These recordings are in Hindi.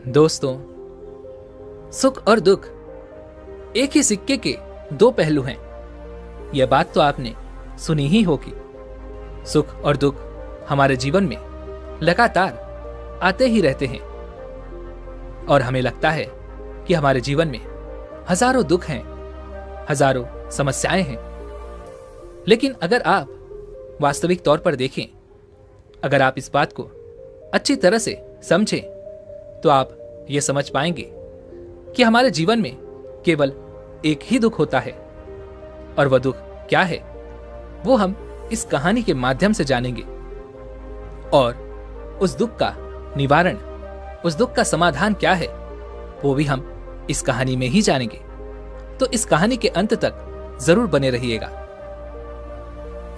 दोस्तों, सुख और दुख एक ही सिक्के के दो पहलू हैं। यह बात तो आपने सुनी ही होगी। सुख और दुख हमारे जीवन में लगातार आते ही रहते हैं और हमें लगता है कि हमारे जीवन में हजारों दुख हैं, हजारों समस्याएं हैं। लेकिन अगर आप वास्तविक तौर पर देखें, अगर आप इस बात को अच्छी तरह से समझें, तो आप ये समझ पाएंगे कि हमारे जीवन में केवल एक ही दुख होता है। और वह दुख क्या है, वो हम इस कहानी के माध्यम से जानेंगे। और उस दुख का निवारण, उस दुख का समाधान क्या है, वो भी हम इस कहानी में ही जानेंगे। तो इस कहानी के अंत तक जरूर बने रहिएगा।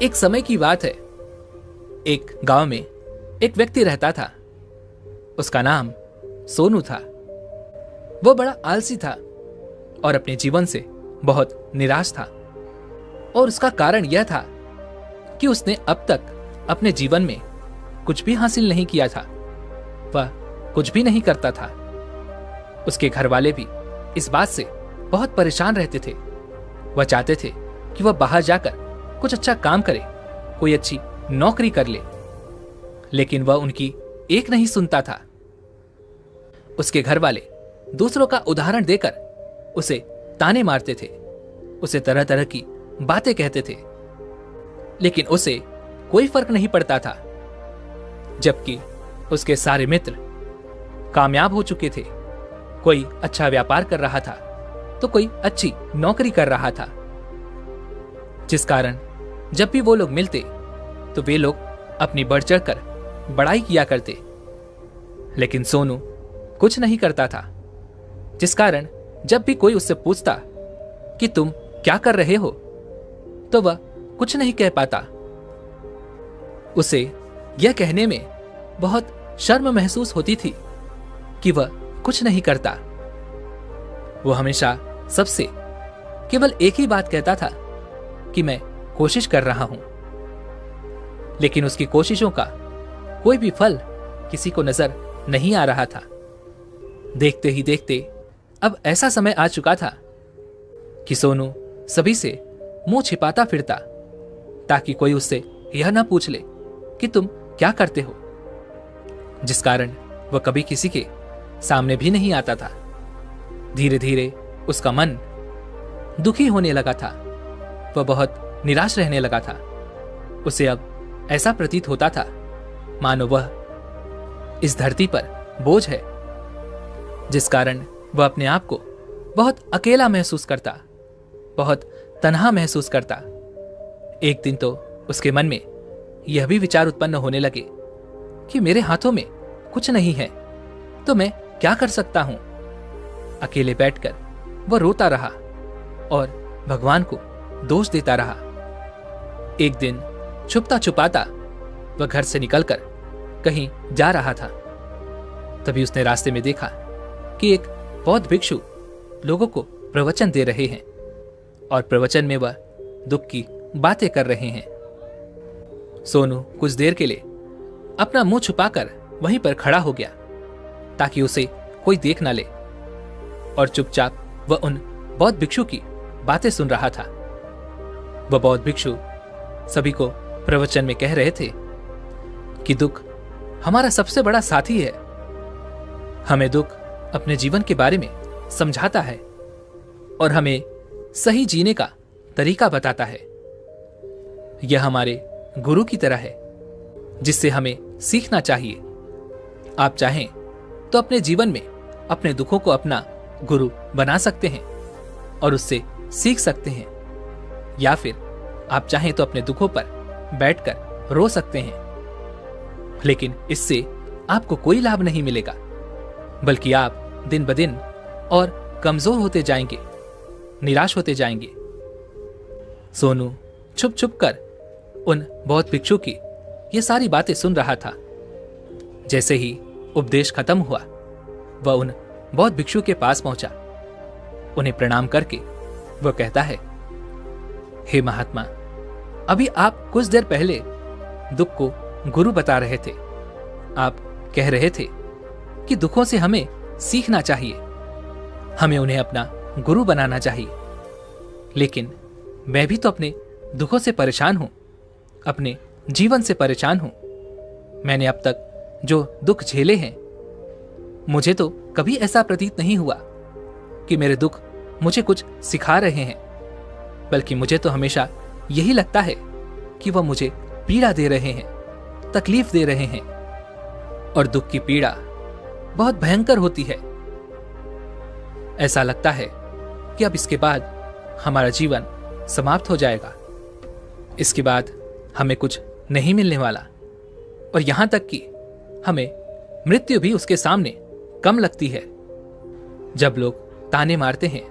एक समय की बात है, एक गांव में एक व्यक्ति रहता था। उसका नाम सोनू था। वो बड़ा आलसी था और अपने जीवन से बहुत निराश था। और उसका कारण यह था कि उसने अब तक अपने जीवन में कुछ भी हासिल नहीं किया था। वह कुछ भी नहीं करता था। उसके घर वाले भी इस बात से बहुत परेशान रहते थे। वह चाहते थे कि वह बाहर जाकर कुछ अच्छा काम करे, कोई अच्छी नौकरी कर ले, लेकिन वह उनकी एक नहीं सुनता था। उसके घर वाले दूसरों का उदाहरण देकर उसे ताने मारते थे, उसे तरह तरह की बातें कहते थे, लेकिन उसे कोई फर्क नहीं पड़ता था। जबकि उसके सारे मित्र कामयाब हो चुके थे। कोई अच्छा व्यापार कर रहा था तो कोई अच्छी नौकरी कर रहा था, जिस कारण जब भी वो लोग मिलते तो वे लोग अपनी बढ़ चढ़कर बड़ाई किया करते। लेकिन सोनू कुछ नहीं करता था, जिस कारण जब भी कोई उससे पूछता कि तुम क्या कर रहे हो, तो वह कुछ नहीं कह पाता। उसे यह कहने में बहुत शर्म महसूस होती थी कि वह कुछ नहीं करता। वो हमेशा सबसे केवल एक ही बात कहता था कि मैं कोशिश कर रहा हूं। लेकिन उसकी कोशिशों का कोई भी फल किसी को नजर नहीं आ रहा था। देखते ही देखते अब ऐसा समय आ चुका था कि सोनू सभी से मुंह छिपाता फिरता, ताकि कोई उससे यह ना पूछ ले कि तुम क्या करते हो, जिस कारण वह कभी किसी के सामने भी नहीं आता था। धीरे धीरे उसका मन दुखी होने लगा था। वह बहुत निराश रहने लगा था। उसे अब ऐसा प्रतीत होता था मानो वह इस धरती पर बोझ है, जिस कारण वह अपने आप को बहुत अकेला महसूस करता, बहुत तन्हा महसूस करता। एक दिन तो उसके मन में यह भी विचार उत्पन्न होने लगे कि मेरे हाथों में कुछ नहीं है, तो मैं क्या कर सकता हूं। अकेले बैठकर वह रोता रहा और भगवान को दोष देता रहा। एक दिन छुपता छुपाता वह घर से निकलकर कहीं जा रहा था। तभी उसने रास्ते में देखा कि एक बौद्ध भिक्षु लोगों को प्रवचन दे रहे हैं और प्रवचन में वह दुख की बातें कर रहे हैं। सोनू कुछ देर के लिए अपना मुंह छुपाकर वहीं पर खड़ा हो गया, ताकि उसे कोई देख ना ले, और चुपचाप वह उन बौद्ध भिक्षु की बातें सुन रहा था। वह बौद्ध भिक्षु सभी को प्रवचन में कह रहे थे कि दुख हमारा सबसे बड़ा साथी है। हमें दुख अपने जीवन के बारे में समझाता है और हमें सही जीने का तरीका बताता है। यह हमारे गुरु की तरह है, जिससे हमें सीखना चाहिए। आप चाहें तो अपने जीवन में अपने दुखों को अपना गुरु बना सकते हैं और उससे सीख सकते हैं, या फिर आप चाहें तो अपने दुखों पर बैठकर रो सकते हैं। लेकिन इससे आपको कोई लाभ नहीं मिलेगा, बल्कि आप दिन ब दिन और कमजोर होते जाएंगे, निराश होते जाएंगे। सोनू छुप छुप कर उन बौद्ध भिक्षु की ये सारी बातें सुन रहा था। जैसे ही उपदेश खत्म हुआ, वह उन बौद्ध भिक्षु के पास पहुंचा। उन्हें प्रणाम करके वह कहता है, हे महात्मा, अभी आप कुछ देर पहले दुख को गुरु बता रहे थे। आप कह रहे थे कि दुखों से हमें सीखना चाहिए, हमें उन्हें अपना गुरु बनाना चाहिए। लेकिन मैं भी तो अपने दुखों से परेशान हूं, अपने जीवन से परेशान हूं। मैंने अब तक जो दुख झेले हैं, मुझे तो कभी ऐसा प्रतीत नहीं हुआ कि मेरे दुख मुझे कुछ सिखा रहे हैं, बल्कि मुझे तो हमेशा यही लगता है कि वह मुझे पीड़ा दे रहे हैं, तकलीफ दे रहे हैं। और दुख की पीड़ा बहुत भयंकर होती है। ऐसा लगता है कि अब इसके बाद हमारा जीवन समाप्त हो जाएगा, इसके बाद हमें कुछ नहीं मिलने वाला, और यहां तक कि हमें मृत्यु भी उसके सामने कम लगती है। जब लोग ताने मारते हैं,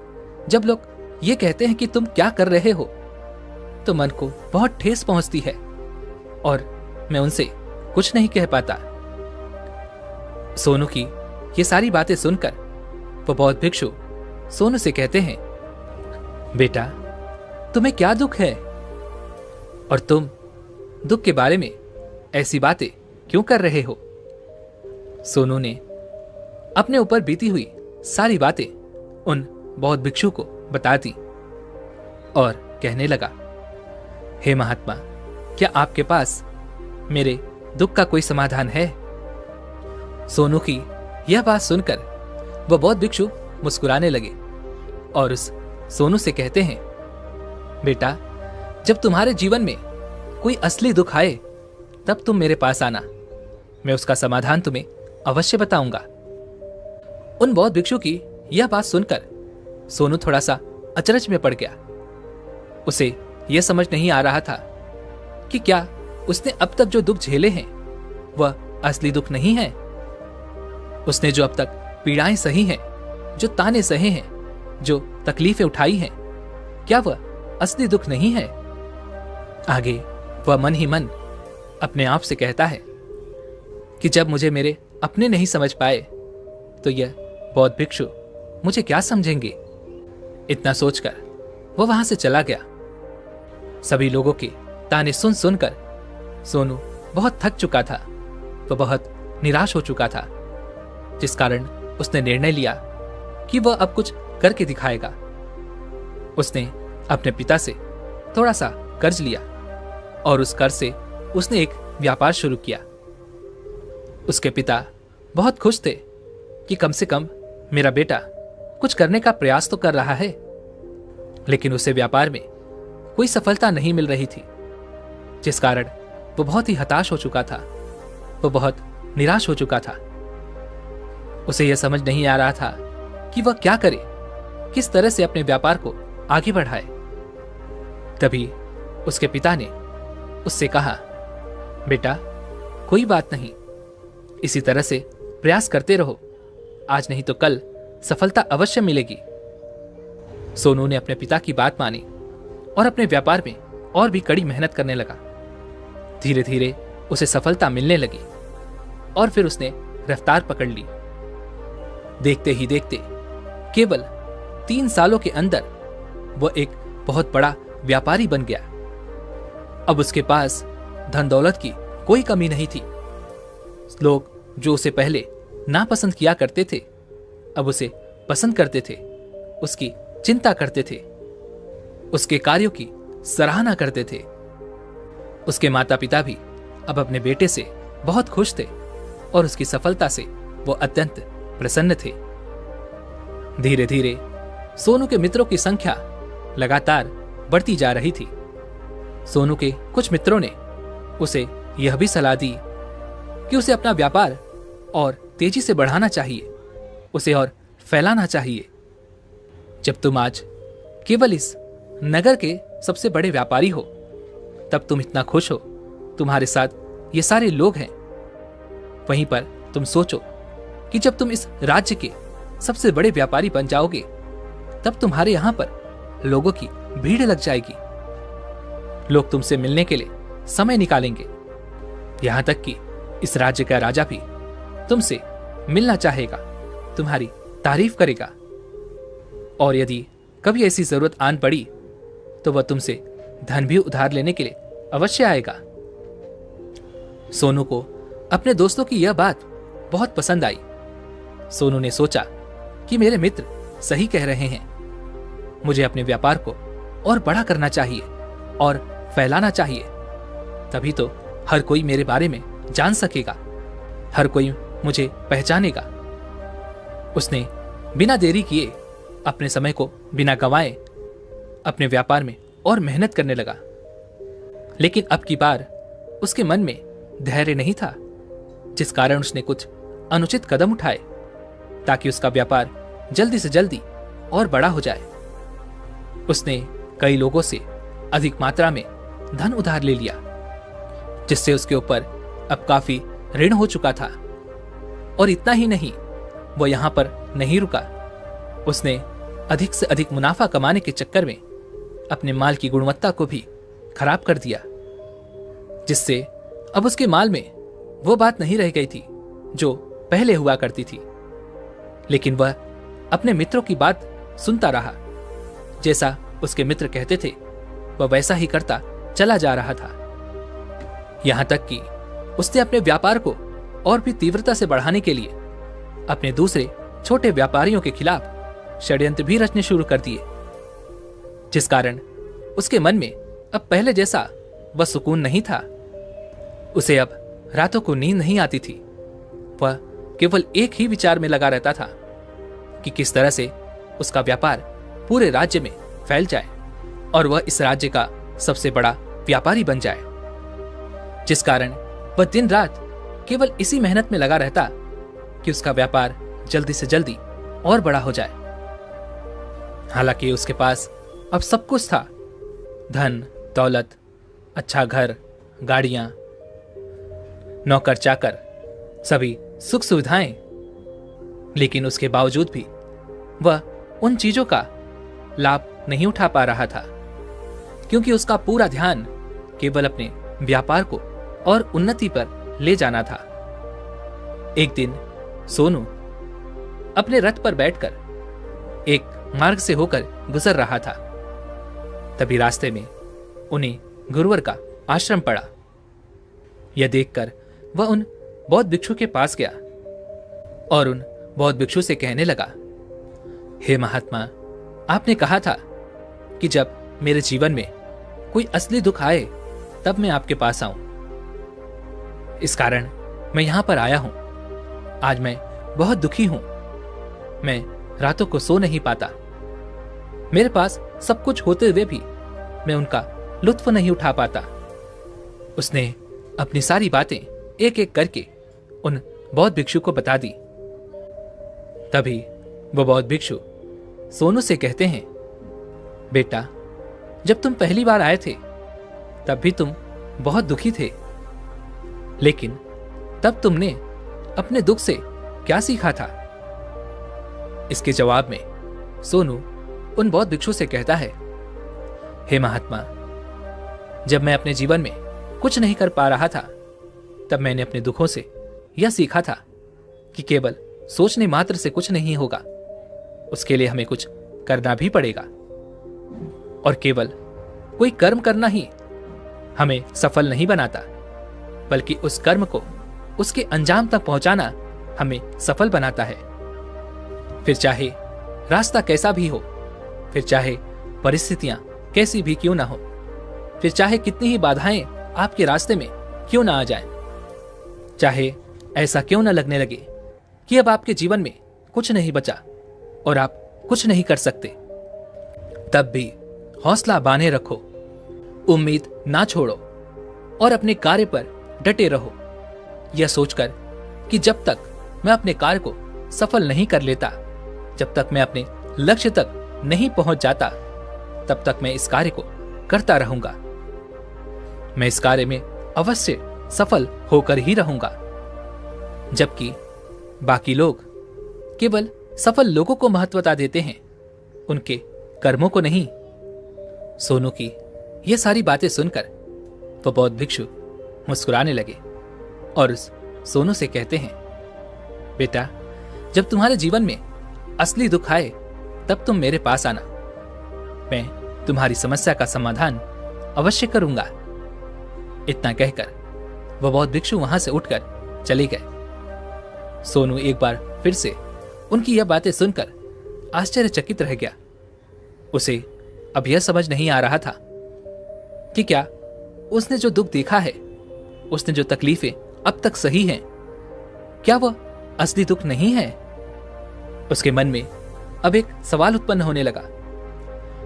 जब लोग ये कहते हैं कि तुम क्या कर रहे हो, तो मन को बहुत ठेस पहुंचती है और मैं उनसे कुछ नहीं कह पाता। सोनू की ये सारी बातें सुनकर वो बौद्ध भिक्षु सोनू से कहते हैं, बेटा तुम्हें क्या दुख है, और तुम दुख के बारे में ऐसी बातें क्यों कर रहे हो? सोनू ने अपने ऊपर बीती हुई सारी बातें उन बौद्ध भिक्षु को बता दी और कहने लगा, हे महात्मा, क्या आपके पास मेरे दुख का कोई समाधान है? सोनू की यह बात सुनकर वह बौद्ध भिक्षु मुस्कुराने लगे और उस सोनू से कहते हैं, बेटा जब तुम्हारे जीवन में कोई असली दुख आए तब तुम मेरे पास आना, मैं उसका समाधान तुम्हें अवश्य बताऊंगा। उन बौद्ध भिक्षु की यह बात सुनकर सोनू थोड़ा सा अचरज में पड़ गया। उसे यह समझ नहीं आ रहा था कि क्या उसने अब तक जो दुख झेले हैं वह असली दुख नहीं है। उसने जो अब तक पीड़ाएं सही हैं, जो ताने सहे हैं, जो तकलीफें उठाई हैं, क्या वह असली दुख नहीं है? आगे वह मन ही मन अपने आप से कहता है कि जब मुझे मेरे अपने नहीं समझ पाए तो यह बौद्ध भिक्षु मुझे क्या समझेंगे। इतना सोचकर वह वहां से चला गया। सभी लोगों के ताने सुन सुनकर सोनू बहुत थक चुका था, वह बहुत निराश हो चुका था, जिस कारण उसने निर्णय लिया कि वह अब कुछ करके दिखाएगा। उसने अपने पिता से थोड़ा सा कर्ज लिया और उस कर्ज से उसने एक व्यापार शुरू किया। उसके पिता बहुत खुश थे कि कम से कम मेरा बेटा कुछ करने का प्रयास तो कर रहा है, लेकिन उसे व्यापार में कोई सफलता नहीं मिल रही थी, जिस कारण वो बहुत ही हताश हो चुका था, वो बहुत निराश हो चुका था। उसे यह समझ नहीं आ रहा था कि वह क्या करे, किस तरह से अपने व्यापार को आगे बढ़ाए। तभी उसके पिता ने उससे कहा, बेटा कोई बात नहीं, इसी तरह से प्रयास करते रहो, आज नहीं तो कल सफलता अवश्य मिलेगी। सोनू ने अपने पिता की बात मानी और अपने व्यापार में और भी कड़ी मेहनत करने लगा। धीरे धीरे उसे सफलता मिलने लगी और फिर उसने रफ्तार पकड़ ली। देखते ही देखते केवल 3 सालों के अंदर वह एक बहुत बड़ा व्यापारी बन गया। अब उसके पास धन दौलत की कोई कमी नहीं थी। लोग जो उसे पहले नापसंद किया करते थे, अब उसे पसंद करते थे, उसकी चिंता करते थे, उसके कार्यों की सराहना करते थे। उसके माता पिता भी अब अपने बेटे से बहुत खुश थे और उसकी सफलता से वो अत्यंत प्रसन्न थे। धीरे धीरे सोनू के मित्रों की संख्या लगातार बढ़ती जा रही थी। सोनू के कुछ मित्रों ने उसे यह भी सलाह दी कि उसे अपना व्यापार और तेजी से बढ़ाना चाहिए, उसे और फैलाना चाहिए। जब तुम आज केवल इस नगर के सबसे बड़े व्यापारी हो, तब तुम इतना खुश हो, तुम्हारे साथ ये सारे लोग हैं। वहीं पर तुम सोचो कि जब तुम इस राज्य के सबसे बड़े व्यापारी बन जाओगे, तब तुम्हारे यहां पर लोगों की भीड़ लग जाएगी। लोग तुमसे मिलने के लिए समय निकालेंगे। यहां तक कि इस राज्य का राजा भी तुमसे मिलना चाहेगा, तुम्हारी तारीफ करेगा, और यदि कभी ऐसी जरूरत आन पड़ी तो वह तुमसे धन भी उधार लेने के लिए अवश्य आएगा। सोनू को अपने दोस्तों की यह बात बहुत पसंद आई सोनू ने सोचा कि मेरे मित्र सही कह रहे हैं, मुझे अपने व्यापार को और बड़ा करना चाहिए और फैलाना चाहिए, तभी तो हर कोई मेरे बारे में जान सकेगा, हर कोई मुझे पहचानेगा। उसने बिना देरी किए अपने समय को बिना गंवाए अपने व्यापार में और मेहनत करने लगा। लेकिन अब की बार उसके मन में धैर्य नहीं था, जिस कारण उसने कुछ अनुचित कदम उठाए ताकि उसका व्यापार जल्दी से जल्दी और बड़ा हो जाए। उसने कई लोगों से अधिक मात्रा में धन उधार ले लिया, जिससे उसके ऊपर अब काफी ऋण हो चुका था। और इतना ही नहीं, वो यहां पर नहीं रुका, उसने अधिक से अधिक मुनाफा कमाने के चक्कर में अपने माल की गुणवत्ता को भी खराब कर दिया, जिससे अब उसके माल में वो बात नहीं रह गई थी जो पहले हुआ करती थी। लेकिन वह अपने मित्रों की बात सुनता रहा, जैसा उसके मित्र कहते थे वह वैसा ही करता चला जा रहा था। यहां तक कि उसने अपने व्यापार को और भी तीव्रता से बढ़ाने के लिए अपने दूसरे छोटे व्यापारियों के खिलाफ षड्यंत्र भी रचने शुरू कर दिए, जिस कारण उसके मन में अब पहले जैसा वह सुकून नहीं था। उसे अब रातों को नींद नहीं आती थी। वह केवल एक ही विचार में लगा रहता था कि किस तरह से उसका व्यापार पूरे राज्य में फैल जाए और वह इस राज्य का सबसे बड़ा व्यापारी बन जाए, जिस कारण वह दिन रात केवल इसी मेहनत में लगा रहता कि उसका व्यापार जल्दी से जल्दी और बड़ा हो जाए। हालांकि उसके पास अब सब कुछ था, धन दौलत, अच्छा घर, गाड़ियां, नौकर चाकर, सभी सुख सुविधाएं, लेकिन उसके बावजूद भी वह उन चीजों का लाभ नहीं उठा पा रहा था, क्योंकि उसका पूरा ध्यान केवल अपने व्यापार को और उन्नति पर ले जाना था। एक दिन सोनू अपने रथ पर बैठकर एक मार्ग से होकर गुजर रहा था। तभी रास्ते में उन्हें गुरुवर का आश्रम पड़ा। यह देखकर वह उन बौद्ध भिक्षु के पास गया और उन बौद्ध भिक्षु से कहने लगा, हे महात्मा, आपने कहा था कि जब मेरे जीवन में कोई असली दुख आए तब मैं आपके पास आऊं। इस कारण मैं यहां पर आया हूं। आज मैं बहुत दुखी हूं। मैं रातों को सो नहीं पाता। मेरे पास सब कुछ होते हुए भी मैं उनका लुत्फ नहीं उठा पाता। उसने अपनी सारी बातें एक एक करके उन बौद्ध भिक्षु को बता दी। तभी वो बौद्ध भिक्षु सोनू से कहते हैं, बेटा, जब तुम पहली बार आए थे तब भी तुम बहुत दुखी थे, लेकिन तब तुमने अपने दुख से क्या सीखा था? इसके जवाब में सोनू उन बौद्ध भिक्षु से कहता है, हे महात्मा, जब मैं अपने जीवन में कुछ नहीं कर पा रहा था तब मैंने अपने दुखों से यह सीखा था कि केवल सोचने मात्र से कुछ नहीं होगा, उसके लिए हमें कुछ करना भी पड़ेगा। और केवल कोई कर्म करना ही हमें सफल नहीं बनाता, बल्कि उस कर्म को उसके अंजाम तक पहुंचाना हमें सफल बनाता है। फिर चाहे रास्ता कैसा भी हो, फिर चाहे परिस्थितियां कैसी भी क्यों ना हो, फिर चाहे कितनी ही बाधाएं आपके रास्ते में क्यों ना आ जाएं, चाहे ऐसा क्यों ना लगने लगे कि अब आपके जीवन में कुछ नहीं बचा और आप कुछ नहीं कर सकते, तब भी हौसला बांधे रखो, उम्मीद ना छोड़ो और अपने कार्य पर डटे रहो, यह सोचकर कि जब तक मैं अपने कार्य को सफल नहीं कर लेता, जब तक मैं अपने लक्ष्य तक नहीं पहुंच जाता, तब तक मैं इस कार्य को करता रहूंगा। मैं इस कार्य में अवश्य सफल होकर ही रहूंगा। जबकि बाकी लोग केवल सफल लोगों को महत्वता देते हैं, उनके कर्मों को नहीं। सोनू की ये सारी बातें सुनकर वो बौद्ध भिक्षु मुस्कुराने लगे और उस सोनू से कहते हैं, बेटा, जब तुम्हारे जीवन में असली दुख आए तब तुम मेरे पास आना, मैं तुम्हारी समस्या का समाधान अवश्य करूंगा। इतना कहकर वह बौद्ध भिक्षु वहां से उठकर चले गए। सोनू एक बार फिर से उनकी यह बातें सुनकर आश्चर्यचकित रह गया। उसे अब यह समझ नहीं आ रहा था कि क्या उसने जो दुख देखा है, उसने जो तकलीफें अब तक सही हैं, क्या वह असली दुख नहीं है। उसके मन में अब एक सवाल उत्पन्न होने लगा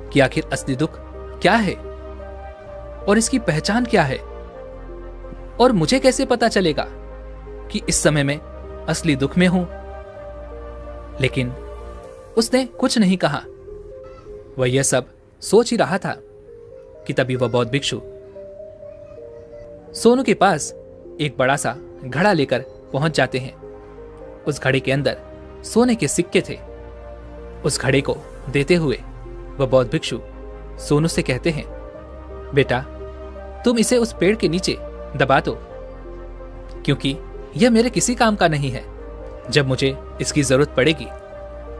कि आखिर असली दुख क्या है और इसकी पहचान क्या है, और मुझे कैसे पता चलेगा कि इस समय में असली दुख में हूं। लेकिन उसने कुछ नहीं कहा। वह यह सब सोच ही रहा था कि तभी वह बौद्ध भिक्षु सोनू के पास एक बड़ा सा घड़ा लेकर पहुंच जाते हैं। उस घड़े के अंदर सोने के सिक्के थे। उस घड़े को देते हुए वह बौद्ध भिक्षु सोनू से कहते हैं, बेटा तुम इसे उस पेड़ के नीचे दबा दो, क्योंकि यह मेरे किसी काम का नहीं है। जब मुझे इसकी जरूरत पड़ेगी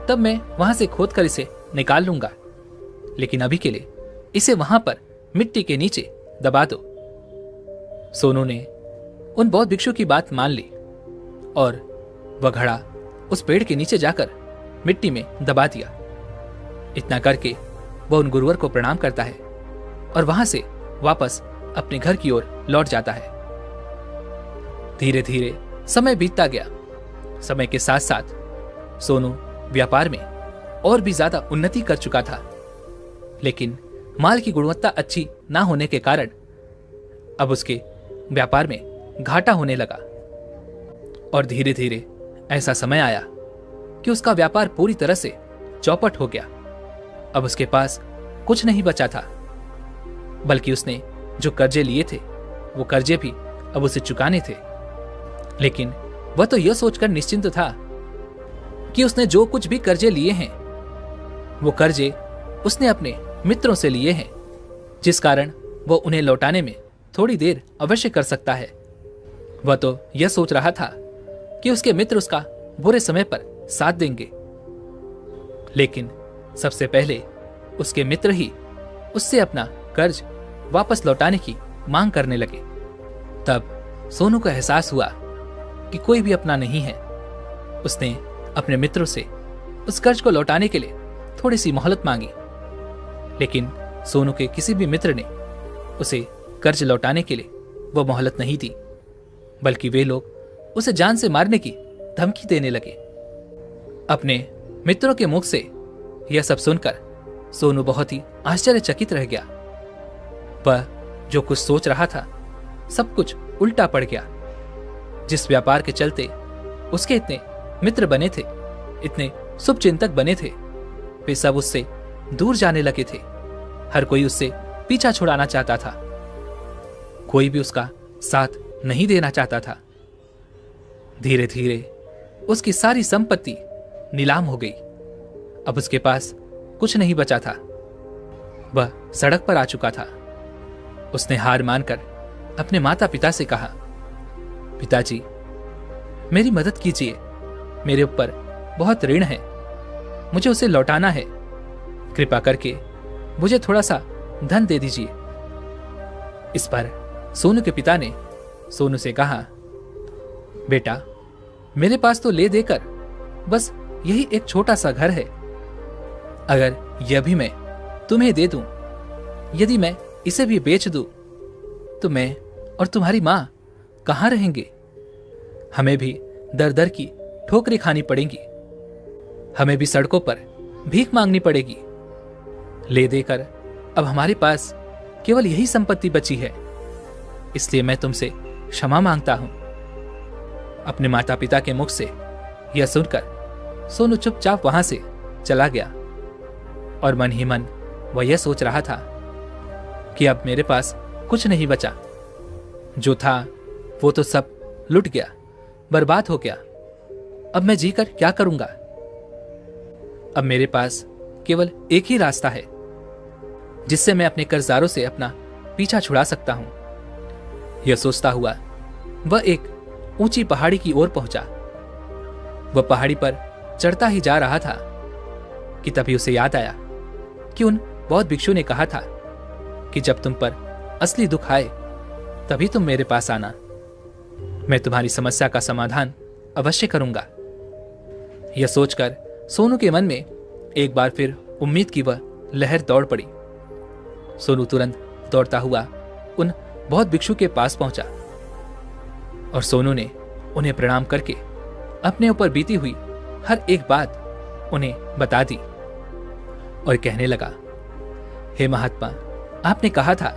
तब मैं वहां से खोद कर इसे निकाल लूंगा, लेकिन अभी के लिए इसे वहां पर मिट्टी के नीचे दबा दो। सोनू ने उन बौद्ध भिक्षु की बात मान ली और वह घड़ा उस पेड़ के नीचे जाकर मिट्टी में दबा दिया। इतना करके वह उन गुरुवर को प्रणाम करता है और वहां से वापस अपने घर की ओर लौट जाता है। धीरे धीरे समय बीतता गया। समय के साथ साथ सोनू व्यापार में और भी ज्यादा उन्नति कर चुका था, लेकिन माल की गुणवत्ता अच्छी ना होने के कारण अब उसके व्यापार में घाटा होने लगा। और धीरे धीरे ऐसा समय आया कि उसका व्यापार पूरी तरह से चौपट हो गया। अब उसके पास कुछ नहीं बचा था, बल्कि उसने जो कर्जे लिए थे वो कर्जे भी अब उसे चुकाने थे। लेकिन वह तो यह सोचकर निश्चिंत था कि उसने जो कुछ भी कर्जे लिए हैं वो कर्जे उसने अपने मित्रों से लिए हैं, जिस कारण वह उन्हें लौटाने में थोड़ी देर अवश्य कर सकता है। वह तो यह सोच रहा था कि उसके मित्र उसका बुरे समय पर साथ देंगे, लेकिन सबसे पहले उसके मित्र ही उससे अपना कर्ज वापस लौटाने की मांग करने लगे। तब सोनू को एहसास हुआ कि कोई भी अपना नहीं है। उसने अपने मित्रों से उस कर्ज को लौटाने के लिए थोड़ी सी मोहलत मांगी, लेकिन सोनू के किसी भी मित्र ने उसे कर्ज लौटाने के लिए वह मोहलत नहीं दी, बल्कि वे लोग उसे जान से मारने की धमकी देने लगे। अपने मित्रों के मुख से यह सब सुनकर सोनू बहुत ही आश्चर्यचकित रह गया। वह जो कुछ सोच रहा था सब कुछ उल्टा पड़ गया। जिस व्यापार के चलते उसके इतने मित्र बने थे, इतने शुभचिंतक बने थे, वे सब उससे दूर जाने लगे थे। हर कोई उससे पीछा छुड़ाना चाहता था, कोई भी उसका साथ नहीं देना चाहता था। धीरे धीरे उसकी सारी संपत्ति नीलाम हो गई। अब उसके पास कुछ नहीं बचा था। वह सड़क पर आ चुका था। उसने हार मानकर अपने माता पिता से कहा, पिताजी मेरी मदद कीजिए, मेरे ऊपर बहुत ऋण है, मुझे उसे लौटाना है, कृपा करके मुझे थोड़ा सा धन दे दीजिए। इस पर सोनू के पिता ने सोनू से कहा, बेटा मेरे पास तो ले देकर बस यही एक छोटा सा घर है। अगर यह भी मैं तुम्हें दे दूं, यदि मैं इसे भी बेच दूं, तो मैं और तुम्हारी मां कहां रहेंगे? हमें भी दर दर की ठोकरें खानी पड़ेंगी, हमें भी सड़कों पर भीख मांगनी पड़ेगी। ले देकर अब हमारे पास केवल यही संपत्ति बची है, इसलिए मैं तुमसे क्षमा मांगता हूं। अपने माता पिता के मुख से यह सुनकर सोनू चुपचाप वहां से चला गया और मन ही मन वह यह सोच रहा था कि अब मेरे पास कुछ नहीं बचा, जो था वो तो सब लुट गया, बर्बाद हो गया। अब मैं जीकर क्या करूंगा? अब मेरे पास केवल एक ही रास्ता है जिससे मैं अपने कर्जदारों से अपना पीछा छुड़ा सकता हूं। यह सोचता हुआ वह एक ऊंची पहाड़ी की ओर पहुंचा। वह पहाड़ी पर चढ़ता ही जा रहा था कि तभी उसे याद आया कि उन बौद्ध भिक्षु ने कहा था कि जब तुम पर असली दुख आए तभी तुम मेरे पास आना, मैं तुम्हारी समस्या का समाधान अवश्य करूंगा। यह सोचकर सोनू के मन में एक बार फिर उम्मीद की वह लहर दौड़ पड़ी। सोनू तुरंत दौड़ता हुआ उन बौद्ध भिक्षु के पास पहुंचा और सोनू ने उन्हें प्रणाम करके अपने ऊपर बीती हुई हर एक बात उन्हें बता दी और कहने लगा, हे महात्मा, आपने कहा था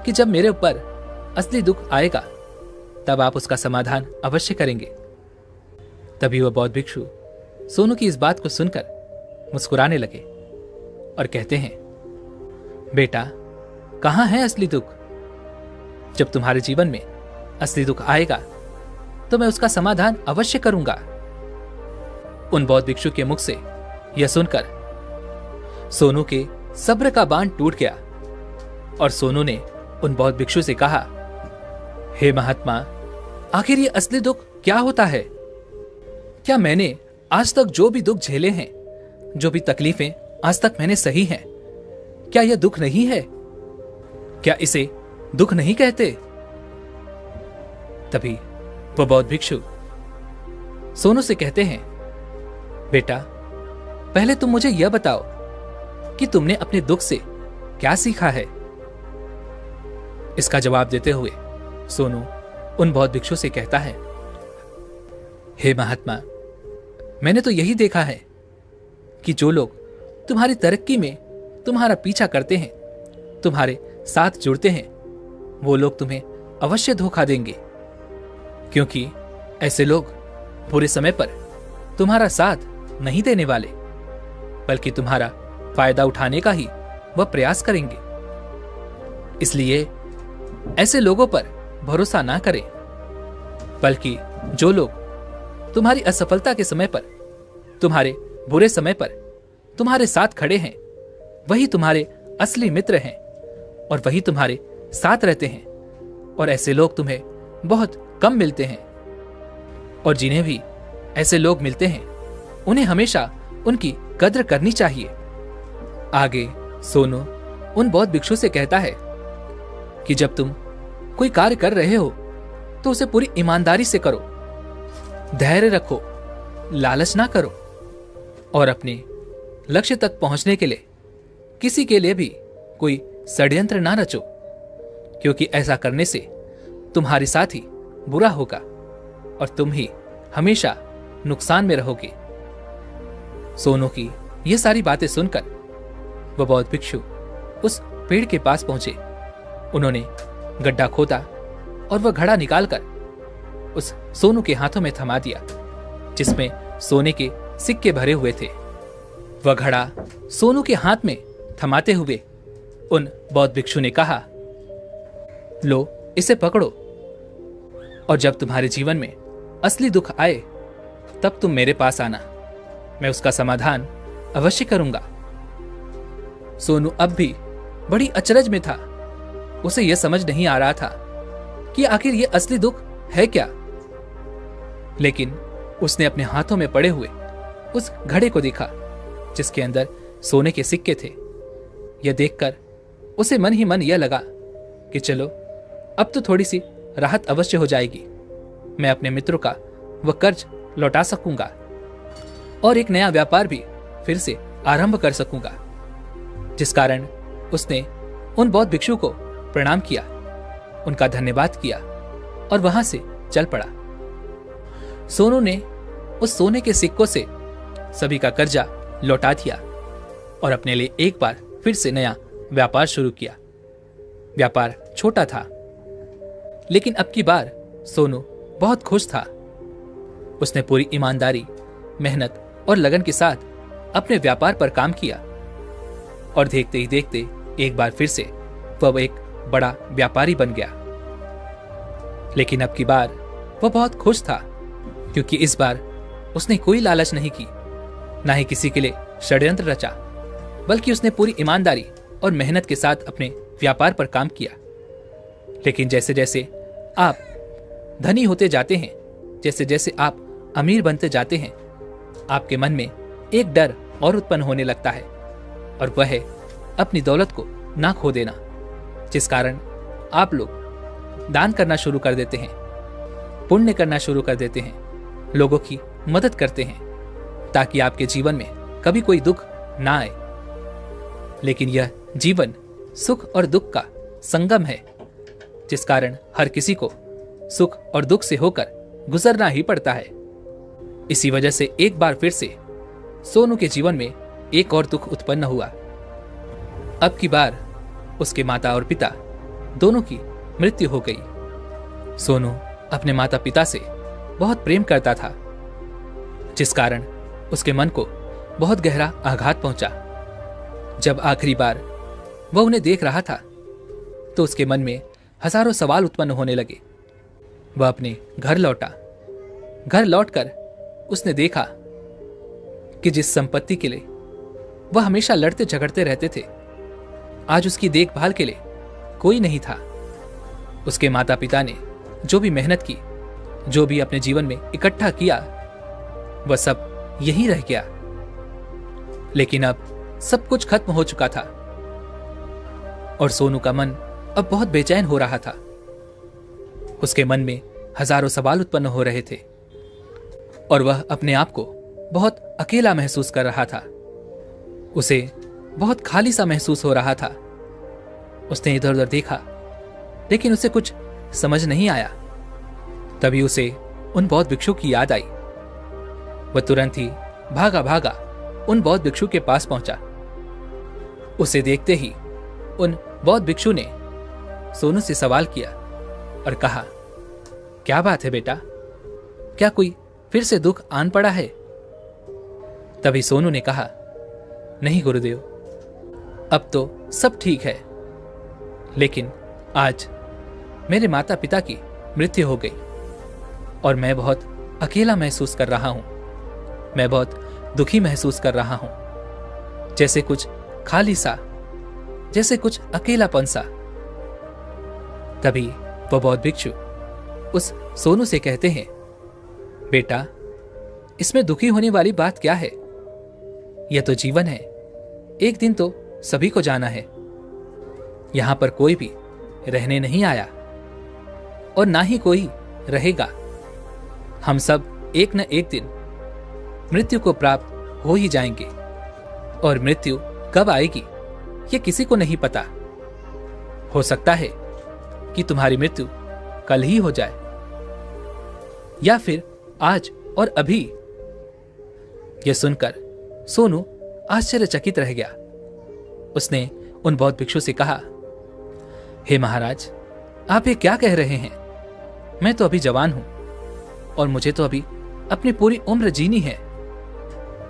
कि जब मेरे ऊपर असली दुख आएगा तब आप उसका समाधान अवश्य करेंगे। तभी वह बौद्ध भिक्षु सोनू की इस बात को सुनकर मुस्कुराने लगे और कहते हैं, बेटा, कहां है असली दुख? जब तुम्हारे जीवन में असली दुख आएगा तो मैं उसका समाधान अवश्य करूंगा। उन बौद्ध भिक्षु के मुख से यह सुनकर सोनू के सब्र का बांध टूट गया और सोनू ने उन बौद्ध भिक्षु से कहा, हे महात्मा, आखिर ये असली दुख क्या होता है? क्या मैंने आज तक जो भी दुख झेले हैं, जो भी तकलीफें आज तक मैंने सही हैं, क्या यह दुख नहीं है? क्या इसे दुख नहीं कहते? तभी वह बौद्ध भिक्षु सोनू से कहते हैं, बेटा, पहले तुम मुझे यह बताओ कि तुमने अपने दुख से क्या सीखा है? इसका जवाब देते हुए सोनू उन बौद्ध भिक्षु से कहता है, हे महात्मा, मैंने तो यही देखा है कि जो लोग तुम्हारी तरक्की में तुम्हारा पीछा करते हैं, तुम्हारे साथ जुड़ते हैं, वो लोग तुम्हें अवश्य धोखा देंगे, क्योंकि ऐसे लोग बुरे समय पर तुम्हारा साथ नहीं देने वाले, बल्कि तुम्हारा फायदा उठाने का ही वह प्रयास करेंगे। इसलिए ऐसे लोगों पर भरोसा ना करें, बल्कि जो लोग तुम्हारी असफलता के समय पर, तुम्हारे बुरे समय पर तुम्हारे साथ खड़े हैं, वही तुम्हारे असली मित्र हैं और वही तुम्हारे साथ रहते हैं। और ऐसे लोग तुम्हें बहुत कम मिलते हैं, और जिन्हें भी ऐसे लोग मिलते हैं उन्हें हमेशा उनकी कद्र करनी चाहिए। आगे सोनू उन बौद्ध भिक्षु से कहता है कि जब तुम कोई कार्य कर रहे हो तो उसे पूरी ईमानदारी से करो, धैर्य रखो, लालच ना करो और अपने लक्ष्य तक पहुंचने के लिए किसी के लिए भी कोई षड्यंत्र ना रचो, क्योंकि ऐसा करने से तुम्हारे साथ ही बुरा होगा और तुम ही हमेशा नुकसान में रहोगे। सोनू की ये सारी बातें सुनकर वह बौद्ध भिक्षु उस पेड़ के पास पहुंचे। उन्होंने गड्ढा खोदा और वह घड़ा निकालकर उस सोनू के हाथों में थमा दिया, जिसमें सोने के सिक्के भरे हुए थे। वह घड़ा सोनू के हाथ में थमाते हुए उन बौद्ध भिक्षु ने कहा, लो, इसे पकड़ो, और जब तुम्हारे जीवन में असली दुख आए तब तुम मेरे पास आना, मैं उसका समाधान अवश्य करूंगा। सोनू अब भी बड़ी अचरज में था। उसे यह समझ नहीं आ रहा था कि आखिर यह असली दुख है क्या। लेकिन उसने अपने हाथों में पड़े हुए उस घड़े को देखा जिसके अंदर सोने के सिक्के थे। यह देखकर उसे मन ही मन यह लगा कि चलो, अब तो थोड़ी सी राहत अवश्य हो जाएगी। मैं अपने मित्रों का वह कर्ज लौटा सकूंगा और एक नया व्यापार भी फिर से आरंभ कर सकूंगा। जिस कारण उसने उन बौद्ध भिक्षु को प्रणाम किया, उनका धन्यवाद किया और वहां से चल पड़ा। सोनू ने उस सोने के सिक्कों से सभी का कर्जा लौटा दिया और अपने लिए एक बार फिर से नया व्यापार शुरू किया। व्यापार छोटा था, लेकिन अब की बार सोनू बहुत खुश था। उसने पूरी ईमानदारी, मेहनत और लगन के साथ अपने व्यापार पर काम किया और देखते ही देखते एक बार फिर से वह एक बड़ा व्यापारी बन गया। लेकिन अब की बार वह बहुत खुश था, क्योंकि इस बार उसने कोई लालच नहीं की, ना ही किसी के लिए षड्यंत्र रचा, बल्कि उसने पूरी ईमानदारी और मेहनत के साथ अपने व्यापार पर काम किया। लेकिन जैसे जैसे आप धनी होते जाते हैं, जैसे जैसे आप अमीर बनते जाते हैं, आपके मन में एक डर और उत्पन्न होने लगता है, और वह है अपनी दौलत को ना खो देना। जिस कारण आप लोग दान करना शुरू कर देते हैं, पुण्य करना शुरू कर देते हैं, लोगों की मदद करते हैं, ताकि आपके जीवन में कभी कोई दुख ना आए। लेकिन यह जीवन सुख और दुख का संगम है, जिस कारण हर किसी को सुख और दुख से होकर गुजरना ही पड़ता है। इसी वजह से एक बार फिर से सोनू के जीवन में एक और दुख उत्पन्न हुआ। अब की बार उसके माता और पिता दोनों की मृत्यु हो गई। सोनू अपने माता पिता से बहुत प्रेम करता था, जिस कारण उसके मन को बहुत गहरा आघात पहुंचा। जब आखिरी बार वह उन्हें देख रहा था तो उसके मन में हजारों सवाल उत्पन्न होने लगे। वह अपने घर लौटा। घर लौटकर उसने देखा कि जिस संपत्ति के लिए वह हमेशा लड़ते झगड़ते रहते थे, आज उसकी देखभाल के लिए कोई नहीं था। उसके माता पिता ने जो भी मेहनत की, जो भी अपने जीवन में इकट्ठा किया, वह सब यहीं रह गया। लेकिन अब सब कुछ खत्म हो चुका था और सोनू का मन अब बहुत बेचैन हो रहा था। उसके मन में हजारों सवाल उत्पन्न हो रहे थे और वह अपने आप को बहुत अकेला महसूस कर रहा था। उसे बहुत खाली सा महसूस हो रहा था। उसने इधर उधर देखा, लेकिन उसे कुछ समझ नहीं आया। तभी उसे उन बौद्ध भिक्षु की याद आई। वह तुरंत ही भागा भागा उन बौद्ध भिक्षु के पास पहुंचा। उसे देखते ही उन बौद्ध भिक्षु ने सोनू से सवाल किया और कहा, क्या बात है बेटा, क्या कोई फिर से दुख आन पड़ा है? तभी सोनू ने कहा, नहीं गुरुदेव, अब तो सब ठीक है, लेकिन आज मेरे माता पिता की मृत्यु हो गई और मैं बहुत अकेला महसूस कर रहा हूं। मैं बहुत दुखी महसूस कर रहा हूं, जैसे कुछ खाली सा, जैसे कुछ अकेलापन सा। तभी वह बौद्ध भिक्षु उस सोनू से कहते हैं, बेटा, इसमें दुखी होने वाली बात क्या है? यह तो जीवन है, एक दिन तो सभी को जाना है। यहां पर कोई भी रहने नहीं आया और ना ही कोई रहेगा। हम सब एक न एक दिन मृत्यु को प्राप्त हो ही जाएंगे और मृत्यु कब आएगी ये किसी को नहीं पता। हो सकता है कि तुम्हारी मृत्यु कल ही हो जाए या फिर आज और अभी। यह सुनकर सोनू आश्चर्यचकित रह गया। उसने उन बौद्ध भिक्षु से कहा, हे महाराज, आप ये क्या कह रहे हैं? मैं तो अभी जवान हूं और मुझे तो अभी अपनी पूरी उम्र जीनी है।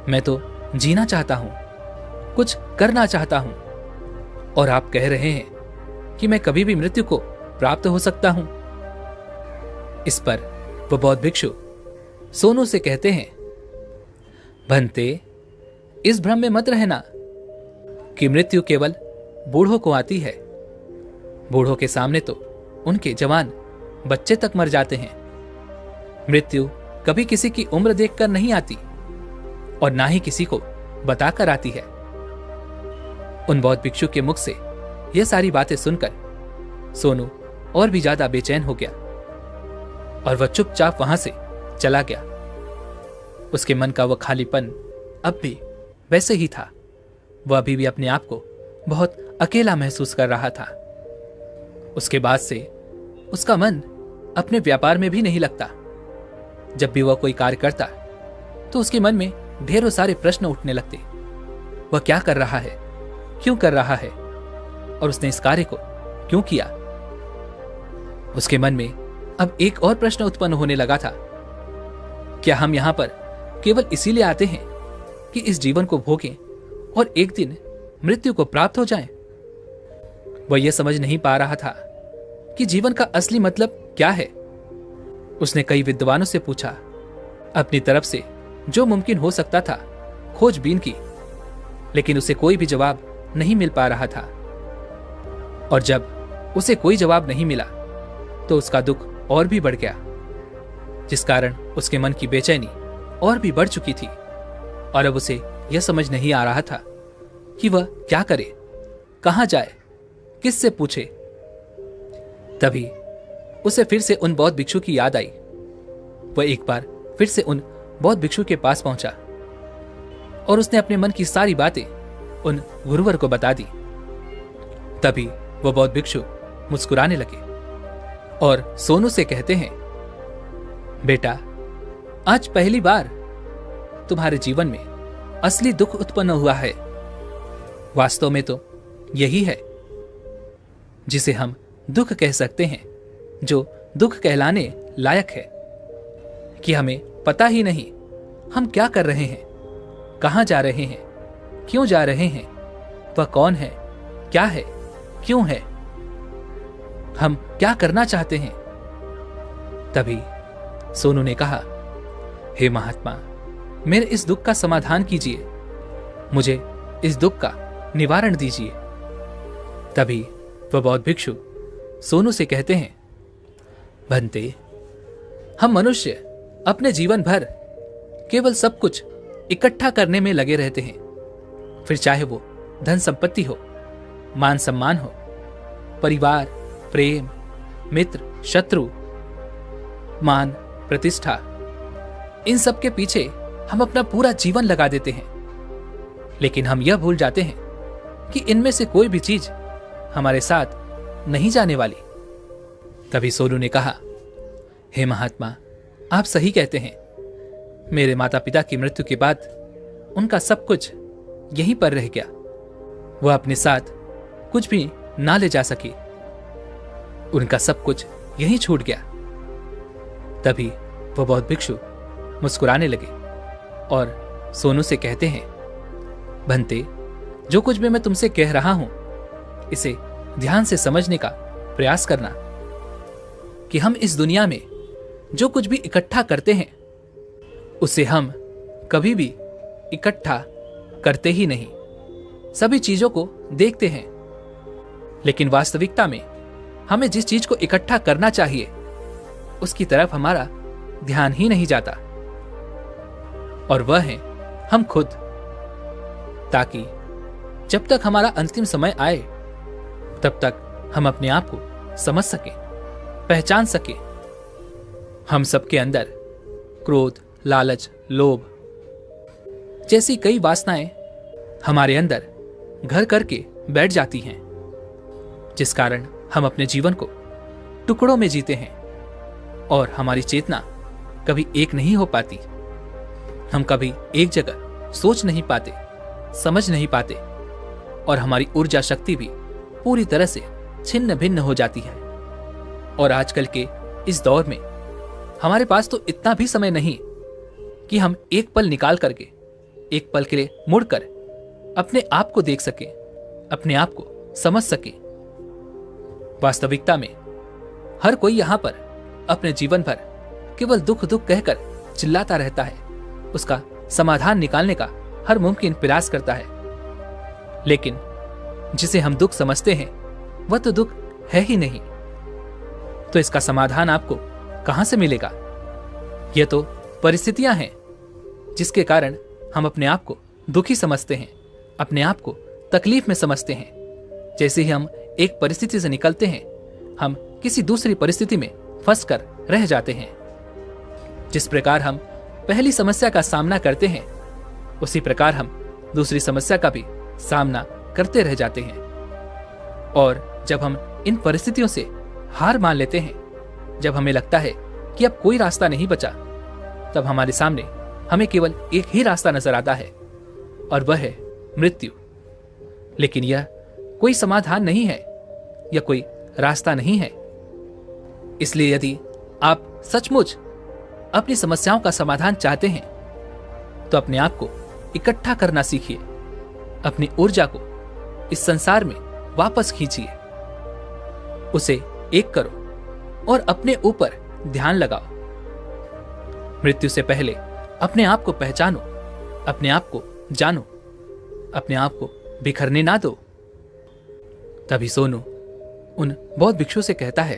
मैं तो जीना चाहता हूं, कुछ करना चाहता हूं, और आप कह रहे हैं कि मैं कभी भी मृत्यु को प्राप्त हो सकता हूं। इस पर वह बौद्ध भिक्षु सोनू से कहते हैं, भंते, इस भ्रम में मत रहना कि मृत्यु केवल बूढ़ों को आती है। बूढ़ों के सामने तो उनके जवान बच्चे तक मर जाते हैं। मृत्यु कभी किसी की उम्र देखकर नहीं आती और ना ही किसी को बताकर आती है। उन बौद्ध भिक्षु के मुख से यह सारी बातें सुनकर सोनू और भी ज्यादा बेचैन हो गया और वह चुपचाप वहां से चला गया। उसके मन का वह खालीपन अब भी वैसे ही था। वह अभी भी अपने आप को बहुत अकेला महसूस कर रहा था। उसके बाद से उसका मन अपने व्यापार में भी नहीं लगता। जब भी वह कोई कार्य करता तो उसके मन में ढेरों सारे प्रश्न उठने लगते। वह क्या कर रहा है, क्यों कर रहा है, और उसने इस कार्य को क्यों किया? उसके मन में अब एक और प्रश्न उत्पन्न होने लगा था, क्या हम यहां पर केवल इसीलिए आते हैं कि इस जीवन को भोगें और एक दिन मृत्यु को प्राप्त हो जाएं? वह यह समझ नहीं पा रहा था कि जीवन का असली मतलब क्या है। उसने कई विद्वानों से पूछा, अपनी तरफ से जो मुमकिन हो सकता था खोजबीन की, लेकिन उसे कोई भी जवाब नहीं मिल पा रहा था। और जब उसे कोई जवाब नहीं मिला तो उसका दुख और भी बढ़ गया, जिस कारण उसके मन की बेचैनी और भी बढ़ चुकी थी और अब उसे यह समझ नहीं आ रहा था कि वह क्या करे, कहां जाए, किससे पूछे। तभी उसे फिर से उन बौद्ध भिक्षु की याद आई। वह एक बार फिर से उन बौद्ध भिक्षु के पास पहुंचा और उसने अपने मन की सारी बातें उन गुरुवर को बता दी। तभी वो बौद्ध भिक्षु मुस्कुराने लगे और सोनू से कहते हैं, बेटा, आज पहली बार तुम्हारे जीवन में असली दुख उत्पन्न हुआ है। वास्तव में तो यही है जिसे हम दुख कह सकते हैं, जो दुख कहलाने लायक है कि हमें पता ही नहीं हम क्या कर रहे हैं, कहां जा रहे हैं, क्यों जा रहे हैं, वह कौन है, क्या है, क्यों है, हम क्या करना चाहते हैं। तभी सोनू ने कहा, हे महात्मा, मेरे इस दुख का समाधान कीजिए, मुझे इस दुख का निवारण दीजिए। तभी वह बौद्ध भिक्षु सोनू से कहते हैं, भंते, हम मनुष्य अपने जीवन भर केवल सब कुछ इकट्ठा करने में लगे रहते हैं, फिर चाहे वो धन संपत्ति हो, मान सम्मान हो, परिवार, प्रेम, मित्र, शत्रु, मान, प्रतिष्ठा, इन सब के पीछे हम अपना पूरा जीवन लगा देते हैं। लेकिन हम यह भूल जाते हैं कि इनमें से कोई भी चीज हमारे साथ नहीं जाने वाली। तभी सोनू ने कहा, हे महात्मा, आप सही कहते हैं। मेरे माता पिता की मृत्यु के बाद उनका सब कुछ यहीं पर रह गया। वह अपने साथ कुछ भी ना ले जा सकी, उनका सब कुछ यहीं छूट गया। तभी वह बौद्ध भिक्षु मुस्कुराने लगे और सोनू से कहते हैं, भंते, जो कुछ भी मैं तुमसे कह रहा हूं, इसे ध्यान से समझने का प्रयास करना कि हम इस दुनिया में जो कुछ भी इकट्ठा करते हैं, उसे हम कभी भी इकट्ठा करते ही नहीं। सभी चीजों को देखते हैं, लेकिन वास्तविकता में हमें जिस चीज को इकट्ठा करना चाहिए उसकी तरफ हमारा ध्यान ही नहीं जाता, और वह है हम खुद। ताकि जब तक हमारा अंतिम समय आए, तब तक हम अपने आप को समझ सके, पहचान सके। हम सबके अंदर क्रोध, लालच, लोभ जैसी कई वासनाएं हमारे अंदर घर करके बैठ जाती हैं, जिस कारण हम अपने जीवन को टुकड़ों में जीते हैं और हमारी चेतना कभी एक नहीं हो पाती। हम कभी एक जगह सोच नहीं पाते, समझ नहीं पाते, और हमारी ऊर्जा शक्ति भी पूरी तरह से छिन्न भिन्न हो जाती है। और आजकल के इस दौर में हमारे पास तो इतना भी समय नहीं कि हम एक पल निकाल करके, एक पल के लिए मुड़कर अपने आप को देख सके, अपने आप को समझ सके। वास्तविकता में हर कोई यहां पर अपने जीवन भर केवल दुख दुख कहकर चिल्लाता रहता है, उसका समाधान निकालने का हर मुमकिन प्रयास करता है। लेकिन जिसे हम दुख समझते हैं वह तो दुख है ही नहीं, तो इसका समाधान आपको कहां से मिलेगा? यह तो परिस्थितियां हैं जिसके कारण हम अपने आप को दुखी समझते हैं, अपने आप को तकलीफ में समझते हैं। जैसे ही हम एक परिस्थिति से निकलते हैं, हम किसी दूसरी परिस्थिति में फंस कर रह जाते हैं। जिस प्रकार हम पहली समस्या का सामना करते हैं, उसी प्रकार हम दूसरी समस्या का भी सामना करते रह जाते हैं। और जब हम इन परिस्थितियों से हार मान लेते हैं, जब हमें लगता है कि अब कोई रास्ता नहीं बचा, तब हमारे सामने हमें केवल एक ही रास्ता नजर आता है, और वह है मृत्यु। लेकिन यह कोई समाधान नहीं है, यह कोई रास्ता नहीं है। इसलिए यदि आप सचमुच अपनी समस्याओं का समाधान चाहते हैं, तो अपने आप को इकट्ठा करना सीखिए, अपनी ऊर्जा को इस संसार में वापस खींचिए, उसे एक करो और अपने ऊपर ध्यान लगाओ। मृत्यु से पहले अपने आप को पहचानो, अपने आप को जानो, अपने आप को बिखरने ना दो। तभी सोनू उन बौद्ध भिक्षु से कहता है,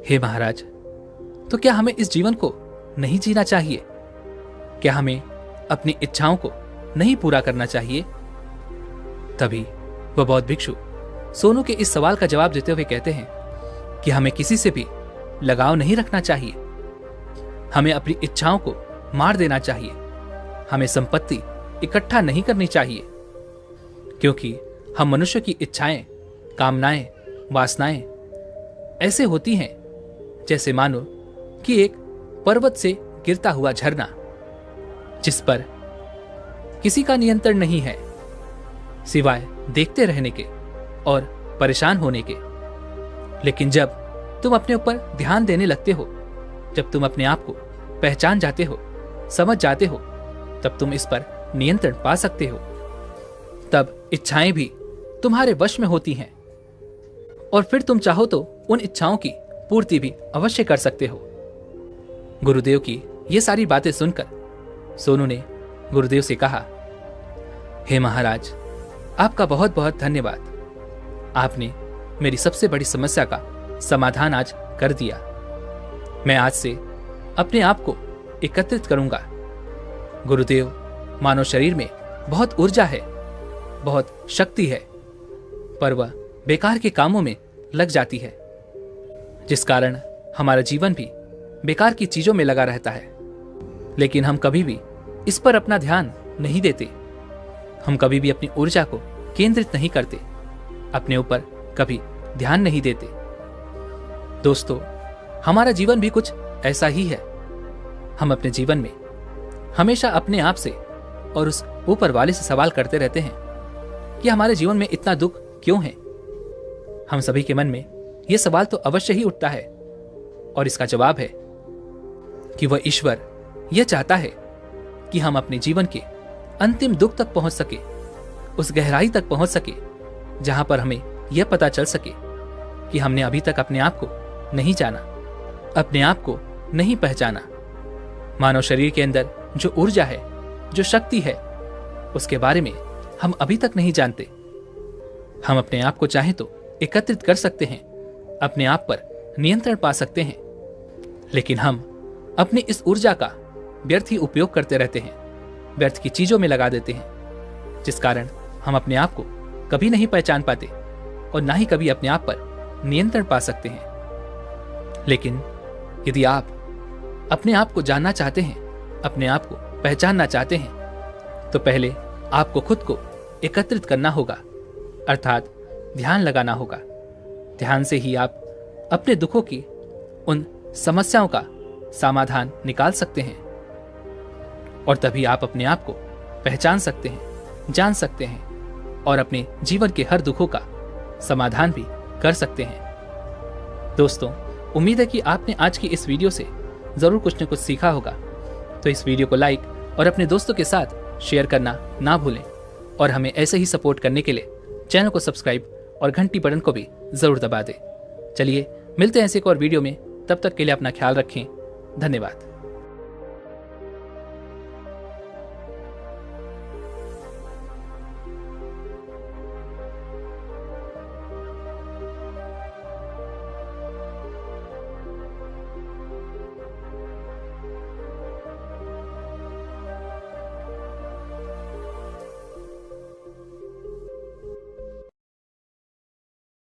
हे महाराज, तो क्या हमें इस जीवन को नहीं जीना चाहिए? क्या हमें अपनी इच्छाओं को नहीं पूरा करना चाहिए? तभी वह बौद्ध भिक्षु सोनू के इस सवाल का जवाब देते हुए कहते हैं कि हमें किसी से भी लगाव नहीं रखना चाहिए, हमें अपनी इच्छाओं को मार देना चाहिए, हमें संपत्ति, इकट्ठा नहीं करनी चाहिए, क्योंकि हम मनुष्य की इच्छाएं, कामनाएं, वासनाएं ऐसे होती हैं जैसे मानो कि एक पर्वत से गिरता हुआ झरना, जिस पर किसी का नियंत्रण नहीं है सिवाय देखते रहने के और परेशान होने के। लेकिन जब तुम अपने ऊपर ध्यान देने लगते हो, जब तुम अपने आप को पहचान जाते हो, समझ जाते हो, तब तुम इस पर नियंत्रण पा सकते हो। तब इच्छाएं भी तुम्हारे वश में होती हैं और फिर तुम चाहो तो उन इच्छाओं की पूर्ति भी अवश्य कर सकते हो। गुरुदेव की ये सारी बातें सुनकर सोनू ने गुरुदेव से कहा, हे महाराज, आपका बहुत बहुत धन्यवाद। आपने मेरी सबसे बड़ी समस्या का समाधान आज कर दिया। मैं आज से अपने आप को एकत्रित करूंगा। गुरुदेव, मानव शरीर में बहुत ऊर्जा है, बहुत शक्ति है, पर वह बेकार के कामों में लग जाती है, जिस कारण हमारा जीवन भी बेकार की चीजों में लगा रहता है। लेकिन हम कभी भी इस पर अपना ध्यान नहीं देते। हम कभी भी अपनी ऊर्जा को केंद्रित नहीं करते, अपने ऊपर कभी ध्यान नहीं देते। दोस्तों, हमारा जीवन भी कुछ ऐसा ही है। हम अपने जीवन में हमेशा अपने आप से और उस ऊपर वाले से सवाल करते रहते हैं कि हमारे जीवन में इतना दुख क्यों है। हम सभी के मन में यह सवाल तो अवश्य ही उठता है, और इसका जवाब है कि वह ईश्वर यह चाहता है कि हम अपने जीवन के अंतिम दुख तक पहुंच सके, उस गहराई तक पहुंच सके जहां पर हमें यह पता चल सके कि हमने अभी तक अपने आप को नहीं जाना, अपने आप को नहीं पहचाना। मानव शरीर के अंदर जो ऊर्जा है, जो शक्ति है, उसके बारे में हम अभी तक नहीं जानते। हम अपने आप को चाहें तो एकत्रित कर सकते हैं, अपने आप पर नियंत्रण पा सकते हैं, लेकिन हम अपनी इस ऊर्जा का व्यर्थ ही उपयोग करते रहते हैं, व्यर्थ की चीजों में लगा देते हैं, जिस कारण हम अपने आप को कभी नहीं पहचान पाते और ना ही कभी अपने आप पर नियंत्रण पा सकते हैं। लेकिन यदि आप अपने आप को जानना चाहते हैं, अपने आप को पहचानना चाहते हैं, तो पहले आपको खुद को एकत्रित करना होगा, अर्थात ध्यान लगाना होगा। ध्यान से ही आप अपने दुखों की, उन समस्याओं का समाधान निकाल सकते हैं, और तभी आप अपने आप को पहचान सकते हैं, जान सकते हैं, और अपने जीवन के हर दुखों का समाधान भी कर सकते हैं। दोस्तों, उम्मीद है कि आपने आज की इस वीडियो से जरूर कुछ न कुछ सीखा होगा। तो इस वीडियो को लाइक और अपने दोस्तों के साथ शेयर करना ना भूलें, और हमें ऐसे ही सपोर्ट करने के लिए चैनल को सब्सक्राइब और घंटी बटन को भी जरूर दबा दें। चलिए मिलते हैं ऐसे एक और वीडियो में, तब तक के लिए अपना ख्याल रखें। धन्यवाद।